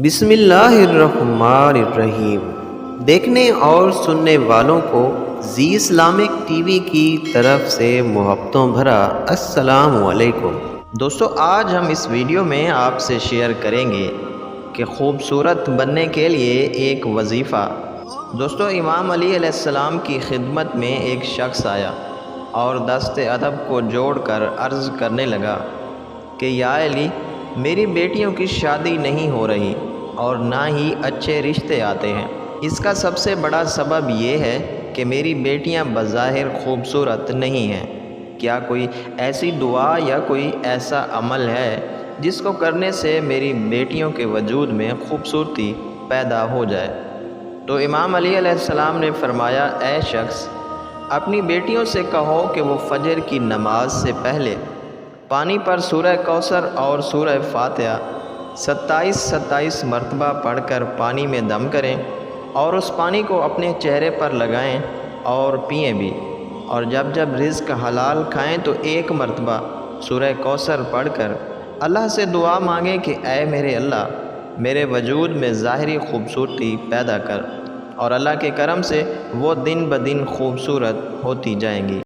بسم اللہ الرحمن الرحیم۔ دیکھنے اور سننے والوں کو زی اسلامک ٹی وی کی طرف سے محبتوں بھرا السلام علیکم۔ دوستو، آج ہم اس ویڈیو میں آپ سے شیئر کریں گے کہ خوبصورت بننے کے لیے ایک وظیفہ۔ دوستو، امام علی علیہ السلام کی خدمت میں ایک شخص آیا اور دست ادب کو جوڑ کر عرض کرنے لگا کہ یا علی، میری بیٹیوں کی شادی نہیں ہو رہی اور نہ ہی اچھے رشتے آتے ہیں۔ اس کا سب سے بڑا سبب یہ ہے کہ میری بیٹیاں بظاہر خوبصورت نہیں ہیں۔ کیا کوئی ایسی دعا یا کوئی ایسا عمل ہے جس کو کرنے سے میری بیٹیوں کے وجود میں خوبصورتی پیدا ہو جائے؟ تو امام علی علیہ السلام نے فرمایا، اے شخص، اپنی بیٹیوں سے کہو کہ وہ فجر کی نماز سے پہلے پانی پر سورہ کوثر اور سورہ فاتحہ 27 مرتبہ پڑھ کر پانی میں دم کریں اور اس پانی کو اپنے چہرے پر لگائیں اور پئیں بھی، اور جب جب رزق حلال کھائیں تو ایک مرتبہ سورہ کوثر پڑھ کر اللہ سے دعا مانگیں کہ اے میرے اللہ، میرے وجود میں ظاہری خوبصورتی پیدا کر، اور اللہ کے کرم سے وہ دن بدن خوبصورت ہوتی جائیں گی۔